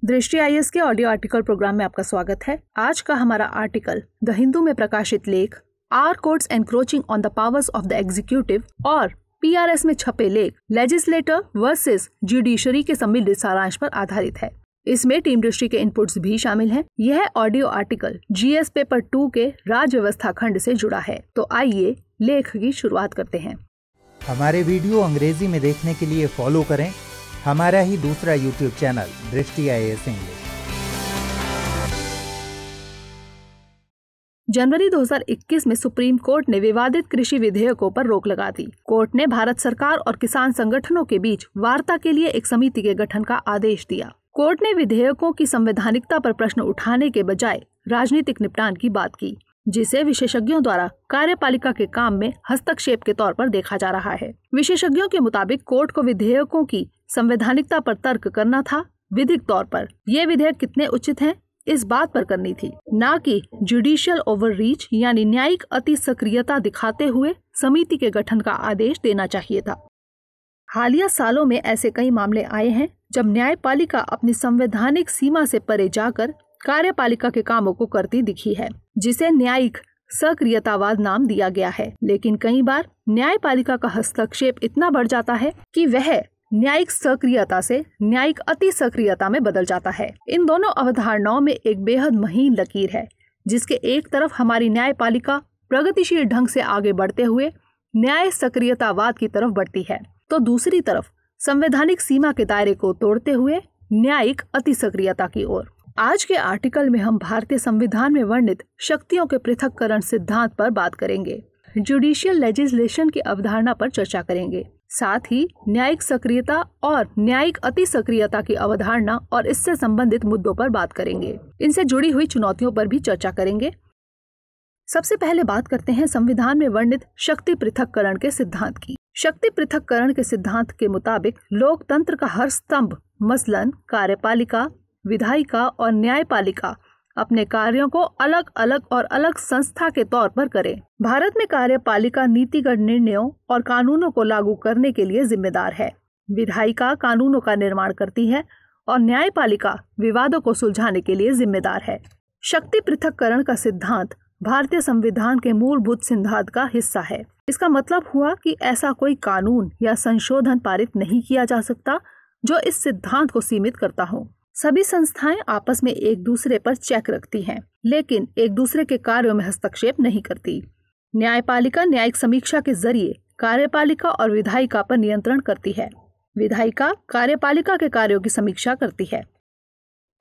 दृष्टि IAS के audio article programme में आपका स्वागत है। आज का हमारा आर्टिकल द हिंदू में प्रकाशित लेख are courts encroaching on the powers of the executive और PRS में छपे लेख लेजिस्लेटर वर्सेस जुडिशरी के सम्मिलित सारांश पर आधारित है। इसमें टीम दृष्टि के इनपुट्स भी शामिल हैं। यह ऑडियो आर्टिकल GS पेपर 2 के राज्य व्यवस्था खंड से जुड़ा है। तो आइए लेख की शुरुआत करते हैं। हमारे वीडियो अंग्रेजी में देखने के लिए फॉलो करें हमारा ही दूसरा YouTube चैनल दृष्टि IAS इंग्लिश। जनवरी 2021 में सुप्रीम कोर्ट ने विवादित कृषि विधेयकों पर रोक लगा दी। कोर्ट ने भारत सरकार और किसान संगठनों के बीच वार्ता के लिए एक समिति के गठन का आदेश दिया। कोर्ट ने विधेयकों की संवैधानिकता पर प्रश्न उठाने के बजाय राजनीतिक निपटान की बात की, जिसे विशेषज्ञों द्वारा कार्यपालिका के काम में हस्तक्षेप के तौर पर देखा जा रहा है। विशेषज्ञों के मुताबिक कोर्ट को विधेयकों की संवैधानिकता पर तर्क करना था। विधिक तौर पर ये विधेयक कितने उचित हैं, इस बात पर करनी थी, न कि जुडिशियल ओवररीच यानी न्यायिक अति सक्रियता दिखाते हुए समिति के गठन का आदेश देना चाहिए था। हालिया सालों में ऐसे कई मामले आए हैं जब न्यायपालिका अपनी संवैधानिक सीमा से परे जाकर कार्यपालिका के कामों को करती दिखी है, जिसे न्यायिक सक्रियतावाद नाम दिया गया है। लेकिन कई बार न्यायपालिका का हस्तक्षेप इतना बढ़ जाता है कि वह न्यायिक सक्रियता से न्यायिक अति सक्रियता में बदल जाता है। इन दोनों अवधारणाओं में एक बेहद महीन लकीर है, जिसके एक तरफ हमारी न्यायपालिका प्रगतिशील ढंग से आगे बढ़ते हुए न्याय सक्रियतावाद की तरफ बढ़ती है, तो दूसरी तरफ संवैधानिक सीमा के दायरे को तोड़ते हुए न्यायिक अति सक्रियता की ओर। आज के आर्टिकल में हम भारतीय संविधान में वर्णित शक्तियों के पृथक्करण सिद्धांत पर बात करेंगे, जुडिशियल लेजिस्लेशन की अवधारणा पर चर्चा करेंगे, साथ ही न्यायिक सक्रियता और न्यायिक अति सक्रियता की अवधारणा और इससे संबंधित मुद्दों पर बात करेंगे। इनसे जुड़ी हुई चुनौतियों पर भी चर्चा करेंगे। सबसे पहले बात करते हैं संविधान में वर्णित शक्ति पृथक्करण के सिद्धांत की। शक्ति पृथक्करण के सिद्धांत के मुताबिक लोकतंत्र का हर स्तंभ, मसलन कार्यपालिका, विधायिका और न्यायपालिका, अपने कार्यों को अलग अलग और अलग संस्था के तौर पर करें। भारत में कार्यपालिका नीतिगत निर्णयों और कानूनों को लागू करने के लिए जिम्मेदार है। विधायिका कानूनों का निर्माण करती है और न्यायपालिका विवादों को सुलझाने के लिए जिम्मेदार है। शक्ति पृथक्करण का सिद्धांत भारतीय संविधान के मूलभूत सिद्धांत का हिस्सा है। इसका मतलब हुआ कि ऐसा कोई कानून या संशोधन पारित नहीं किया जा सकता जो इस सिद्धांत को सीमित करता हो। सभी संस्थाएं आपस में एक दूसरे पर चेक रखती हैं, लेकिन एक दूसरे के कार्यों में हस्तक्षेप नहीं करती। न्यायपालिका न्यायिक समीक्षा के जरिए कार्यपालिका और विधायिका पर नियंत्रण करती है। विधायिका कार्यपालिका के कार्यों की समीक्षा करती है।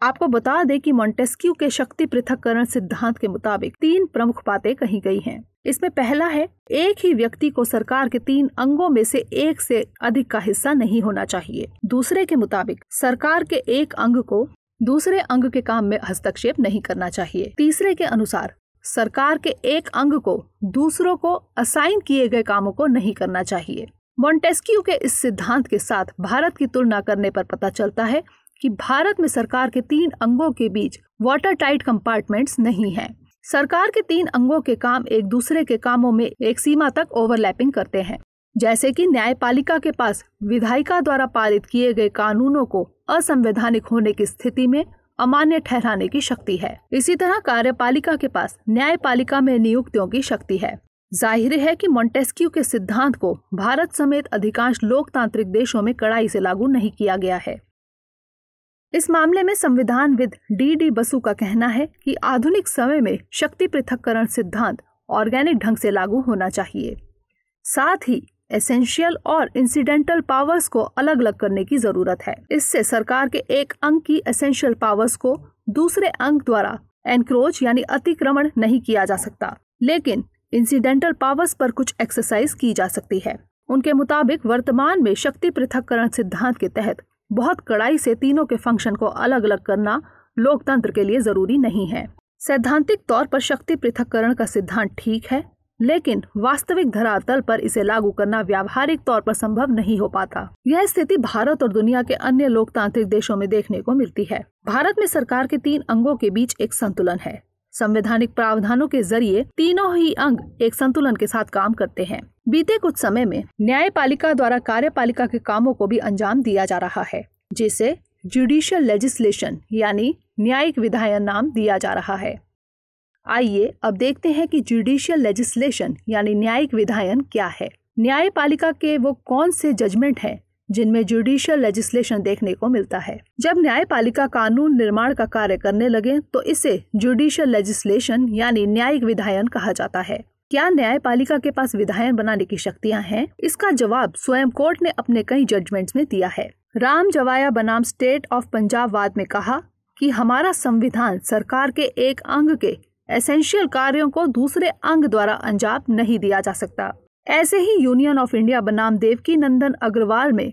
आपको बता दें कि मॉन्टेस्क्यू के शक्ति पृथक्करण सिद्धांत के मुताबिक 3 प्रमुख बातें कही गई हैं। इसमें पहला है, एक ही व्यक्ति को सरकार के 3 अंगों में से एक से अधिक का हिस्सा नहीं होना चाहिए। दूसरे के मुताबिक सरकार के एक अंग को दूसरे अंग के काम में हस्तक्षेप नहीं करना चाहिए। तीसरे के अनुसार सरकार के एक अंग को दूसरों को असाइन किए गए कामों को नहीं करना चाहिए। मॉन्टेस्क्यू के इस सिद्धांत के साथ भारत की तुलना करने पर पता चलता है कि भारत में सरकार के 3 अंगों के बीच वाटर टाइट कंपार्टमेंट्स नहीं हैं। सरकार के 3 अंगों के काम एक दूसरे के कामों में एक सीमा तक ओवरलैपिंग करते हैं। जैसे कि न्यायपालिका के पास विधायिका द्वारा पारित किए गए कानूनों को असंवैधानिक होने की स्थिति में अमान्य ठहराने की शक्ति है। इसी तरह कार्यपालिका के पास न्यायपालिका में नियुक्तियों की शक्ति है। जाहिर है कि मॉन्टेस्क्यू के सिद्धांत को भारत समेत अधिकांश लोकतांत्रिक देशों में कड़ाई से लागू नहीं किया गया है। इस मामले में संविधानविद D.D. बसु का कहना है कि आधुनिक समय में शक्ति पृथक्करण सिद्धांत ऑर्गेनिक ढंग से लागू होना चाहिए। साथ ही एसेंशियल और इंसिडेंटल पावर्स को अलग अलग करने की जरूरत है। इससे सरकार के एक अंग की एसेंशियल पावर्स को दूसरे अंग द्वारा एनक्रोच यानी अतिक्रमण नहीं किया जा सकता, लेकिन इंसिडेंटल पावर्स पर कुछ एक्सरसाइज की जा सकती है। उनके मुताबिक वर्तमान में शक्ति पृथक्करण सिद्धांत के तहत बहुत कड़ाई से तीनों के फंक्शन को अलग अलग करना लोकतंत्र के लिए जरूरी नहीं है। सैद्धांतिक तौर पर शक्ति पृथक्करण का सिद्धांत ठीक है, लेकिन वास्तविक धरातल पर इसे लागू करना व्यावहारिक तौर पर संभव नहीं हो पाता। यह स्थिति भारत और दुनिया के अन्य लोकतांत्रिक देशों में देखने को मिलती है। भारत में सरकार के 3 अंगों के बीच एक संतुलन है। संवैधानिक प्रावधानों के जरिए तीनों ही अंग एक संतुलन के साथ काम करते हैं। बीते कुछ समय में न्यायपालिका द्वारा कार्यपालिका के कामों को भी अंजाम दिया जा रहा है, जिसे जुडिशियल लेजिस्लेशन यानी न्यायिक विधायन नाम दिया जा रहा है। आइए अब देखते हैं कि जुडिशियल लेजिस्लेशन यानी न्यायिक विधायन क्या है। न्यायपालिका के वो कौन से जजमेंट हैं जिनमें जुडिशियल लेजिस्लेशन देखने को मिलता है। जब न्यायपालिका कानून निर्माण का कार्य करने लगे तो इसे जुडिशियल लेजिस्लेशन यानी न्यायिक विधायन कहा जाता है। क्या न्यायपालिका के पास विधायन बनाने की शक्तियां हैं? इसका जवाब स्वयं कोर्ट ने अपने कई जजमेंट्स में दिया है। राम जवाया बनाम स्टेट ऑफ पंजाब वाद में कहा कि हमारा संविधान सरकार के एक अंग के एसेंशियल कार्यों को दूसरे अंग द्वारा अंजाम नहीं दिया जा सकता। ऐसे ही यूनियन ऑफ इंडिया बनाम देवकी नंदन अग्रवाल में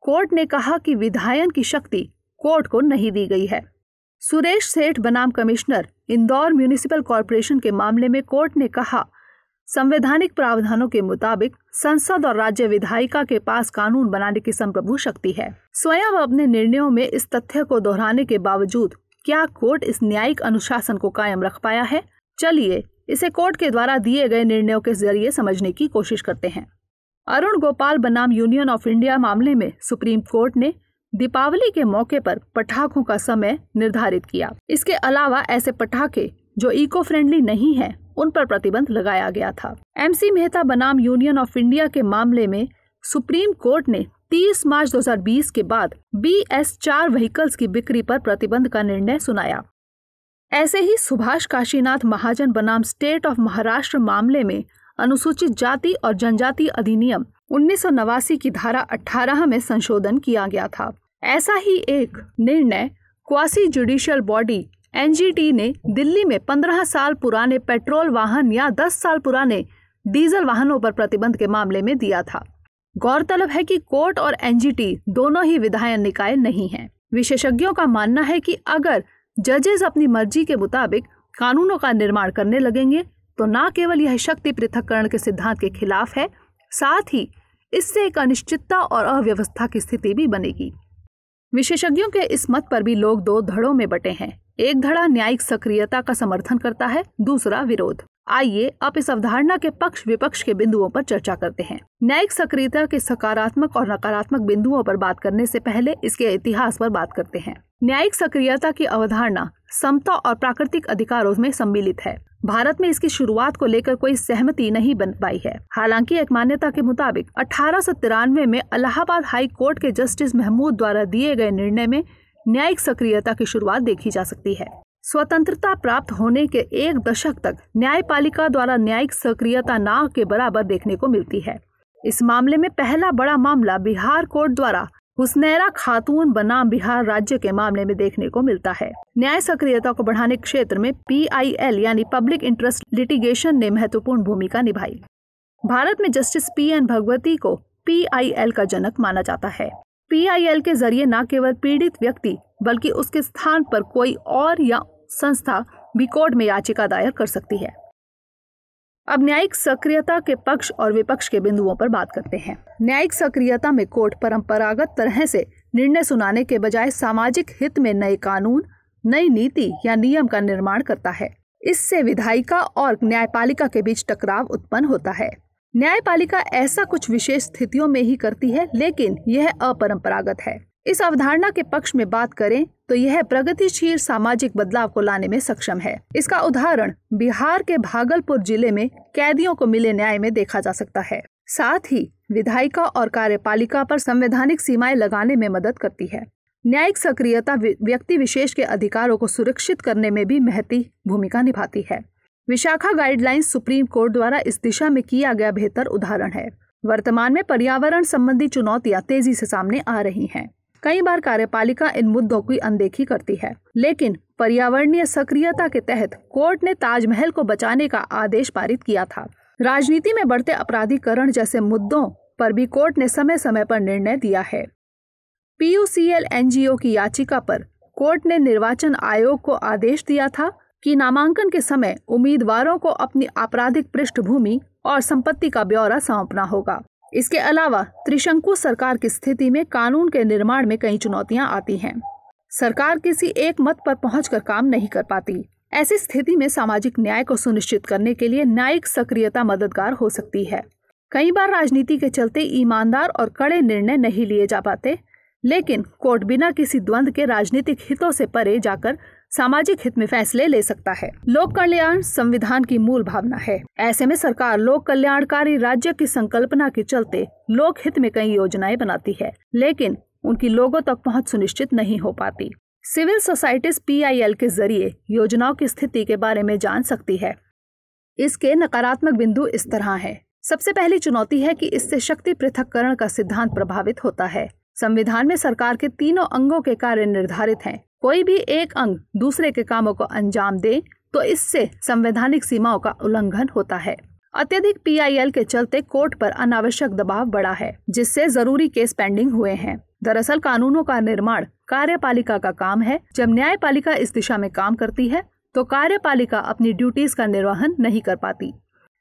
कोर्ट ने कहा कि विधायन की शक्ति कोर्ट को नहीं दी गई है। सुरेश सेठ बनाम कमिश्नर इंदौर म्यूनिसिपल कॉर्पोरेशन के मामले में कोर्ट ने कहा संवैधानिक प्रावधानों के मुताबिक संसद और राज्य विधायिका के पास कानून बनाने की संप्रभु शक्ति है। स्वयं अपने निर्णयों में इस तथ्य को दोहराने के बावजूद क्या कोर्ट इस न्यायिक अनुशासन को कायम रख पाया है? चलिए इसे कोर्ट के द्वारा दिए गए निर्णयों के जरिए समझने की कोशिश करते हैं। अरुण गोपाल बनाम यूनियन ऑफ इंडिया मामले में सुप्रीम कोर्ट ने दीपावली के मौके पर पटाखों का समय निर्धारित किया। इसके अलावा ऐसे पटाखे जो इको फ्रेंडली नहीं हैं, उन पर प्रतिबंध लगाया गया था। MC मेहता बनाम यूनियन ऑफ इंडिया के मामले में सुप्रीम कोर्ट ने 30 मार्च 2020 के बाद BS4 व्हीकल्स की बिक्री पर प्रतिबंध का निर्णय सुनाया। ऐसे ही सुभाष काशीनाथ महाजन बनाम स्टेट ऑफ महाराष्ट्र मामले में अनुसूचित जाति और जनजाति अधिनियम 1989 की धारा 18 में संशोधन किया गया था। ऐसा ही एक निर्णय क्वासी जुडिशियल बॉडी NGT ने दिल्ली में 15 साल पुराने पेट्रोल वाहन या 10 साल पुराने डीजल वाहनों पर प्रतिबंध के मामले में दिया था। गौरतलब है कि कोर्ट और NGT दोनों ही विधायन निकाय नहीं हैं। विशेषज्ञों का मानना है कि अगर जजेस अपनी मर्जी के मुताबिक कानूनों का निर्माण करने लगेंगे तो न केवल यह शक्ति पृथक्करण के सिद्धांत के खिलाफ है, साथ ही इससे एक अनिश्चितता और अव्यवस्था की स्थिति भी बनेगी। विशेषज्ञों के इस मत पर भी लोग दो धड़ों में बटे हैं। एक धड़ा न्यायिक सक्रियता का समर्थन करता है, दूसरा विरोध। आइए अब इस अवधारणा के पक्ष विपक्ष के बिंदुओं पर चर्चा करते हैं। न्यायिक सक्रियता के सकारात्मक और नकारात्मक बिंदुओं पर बात करने से पहले इसके इतिहास पर बात करते हैं। न्यायिक सक्रियता की अवधारणा समता और प्राकृतिक अधिकारों में सम्मिलित है। भारत में इसकी शुरुआत को लेकर कोई सहमति नहीं बन पाई है। हालांकि एक मान्यता के मुताबिक 1893 में इलाहाबाद हाई कोर्ट के जस्टिस महमूद द्वारा दिए गए निर्णय में न्यायिक सक्रियता की शुरुआत देखी जा सकती है। स्वतंत्रता प्राप्त होने के एक दशक तक न्यायपालिका द्वारा न्यायिक सक्रियता ना के बराबर देखने को मिलती है। इस मामले में पहला बड़ा मामला बिहार कोर्ट द्वारा हुस्नैरा खातून बनाम बिहार राज्य के मामले में देखने को मिलता है। न्याय सक्रियता को बढ़ाने के क्षेत्र में PIL यानी पब्लिक इंटरेस्ट लिटिगेशन ने महत्वपूर्ण भूमिका निभाई। भारत में जस्टिस PN भगवती को PIL का जनक माना जाता है। PIL के जरिए न केवल पीड़ित व्यक्ति बल्कि उसके स्थान पर कोई और या संस्था भी कोर्ट में याचिका दायर कर सकती है। अब न्यायिक सक्रियता के पक्ष और विपक्ष के बिंदुओं पर बात करते हैं। न्यायिक सक्रियता में कोर्ट परंपरागत तरह से निर्णय सुनाने के बजाय सामाजिक हित में नए कानून, नई नीति या नियम का निर्माण करता है। इससे विधायिका और न्यायपालिका के बीच टकराव उत्पन्न होता है। न्यायपालिका ऐसा कुछ विशेष स्थितियों में ही करती है, लेकिन यह अपरंपरागत है। इस अवधारणा के पक्ष में बात करें तो यह प्रगतिशील सामाजिक बदलाव को लाने में सक्षम है। इसका उदाहरण बिहार के भागलपुर जिले में कैदियों को मिले न्याय में देखा जा सकता है। साथ ही विधायिका और कार्यपालिका पर संवैधानिक सीमाएं लगाने में मदद करती है। न्यायिक सक्रियता व्यक्ति विशेष के अधिकारों को सुरक्षित करने में भी महती भूमिका निभाती है। विशाखा गाइडलाइंस सुप्रीम कोर्ट द्वारा इस दिशा में किया गया बेहतर उदाहरण है। वर्तमान में पर्यावरण संबंधी चुनौतियां तेजी से सामने आ रही हैं। कई बार कार्यपालिका इन मुद्दों की अनदेखी करती है, लेकिन पर्यावरणीय सक्रियता के तहत कोर्ट ने ताजमहल को बचाने का आदेश पारित किया था। राजनीति में बढ़ते अपराधीकरण जैसे मुद्दों पर भी कोर्ट ने समय समय पर निर्णय दिया है। PUCL NGO की याचिका पर कोर्ट ने निर्वाचन आयोग को आदेश दिया था कि नामांकन के समय उम्मीदवारों को अपनी आपराधिक पृष्ठभूमि और संपत्ति का ब्यौरा सौंपना होगा। इसके अलावा त्रिशंकु सरकार की स्थिति में कानून के निर्माण में कई चुनौतियां आती हैं। सरकार किसी एक मत पर पहुंचकर काम नहीं कर पाती। ऐसी स्थिति में सामाजिक न्याय को सुनिश्चित करने के लिए न्यायिक सक्रियता मददगार हो सकती है। कई बार राजनीति के चलते ईमानदार और कड़े निर्णय नहीं लिए जा पाते, लेकिन कोर्ट बिना किसी द्वंद्व के राजनीतिक हितों से परे जाकर सामाजिक हित में फैसले ले सकता है। लोक कल्याण संविधान की मूल भावना है। ऐसे में सरकार लोक कल्याणकारी राज्य की संकल्पना के चलते लोक हित में कई योजनाएं बनाती है, लेकिन उनकी लोगों तक पहुंच सुनिश्चित नहीं हो पाती। सिविल सोसाइटीज PIL के जरिए योजनाओं की स्थिति के बारे में जान सकती है। इसके नकारात्मक बिंदु इस तरह है। सबसे पहली चुनौती है कि इससे शक्ति पृथक्करण का सिद्धांत प्रभावित होता है। संविधान में सरकार के तीनों अंगों के कार्य निर्धारित हैं। कोई भी एक अंग दूसरे के कामों को अंजाम दे तो इससे संवैधानिक सीमाओं का उल्लंघन होता है। अत्यधिक PIL के चलते कोर्ट पर अनावश्यक दबाव बढ़ा है, जिससे जरूरी केस पेंडिंग हुए हैं। दरअसल कानूनों का निर्माण कार्यपालिका का काम है। जब न्यायपालिका इस दिशा में काम करती है तो कार्यपालिका अपनी ड्यूटीज का निर्वहन नहीं कर पाती।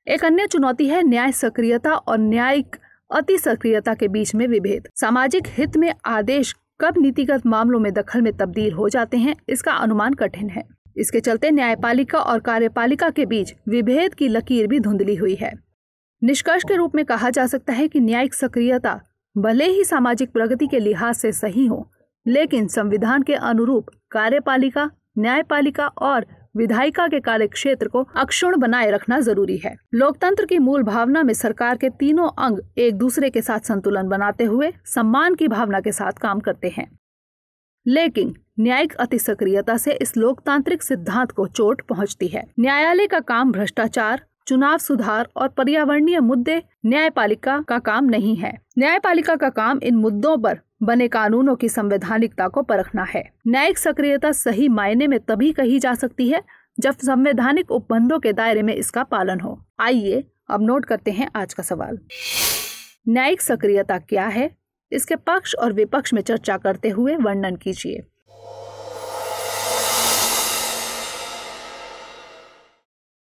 एक अन्य चुनौती है न्याय सक्रियता और न्यायिक अति सक्रियता के बीच में विभेद। सामाजिक हित में आदेश कब नीतिगत मामलों में दखल में तब्दील हो जाते हैं, इसका अनुमान कठिन है। इसके चलते न्यायपालिका और कार्यपालिका के बीच विभेद की लकीर भी धुंधली हुई है। निष्कर्ष के रूप में कहा जा सकता है कि न्यायिक सक्रियता भले ही सामाजिक प्रगति के लिहाज से सही हो, लेकिन संविधान के अनुरूप कार्यपालिका, न्यायपालिका और विधायिका के कार्य क्षेत्र को अक्षुण्ण बनाए रखना जरूरी है। लोकतंत्र की मूल भावना में सरकार के तीनों अंग एक दूसरे के साथ संतुलन बनाते हुए सम्मान की भावना के साथ काम करते हैं, लेकिन न्यायिक अति सक्रियता से इस लोकतांत्रिक सिद्धांत को चोट पहुंचती है। न्यायालय का काम भ्रष्टाचार, चुनाव सुधार और पर्यावरणीय मुद्दे न्यायपालिका का काम नहीं है। न्यायपालिका का काम इन मुद्दों पर बने कानूनों की संवैधानिकता को परखना है। न्यायिक सक्रियता सही मायने में तभी कही जा सकती है जब संवैधानिक उपबंधों के दायरे में इसका पालन हो। आइए अब नोट करते हैं आज का सवाल। न्यायिक सक्रियता क्या है? इसके पक्ष और विपक्ष में चर्चा करते हुए वर्णन कीजिए।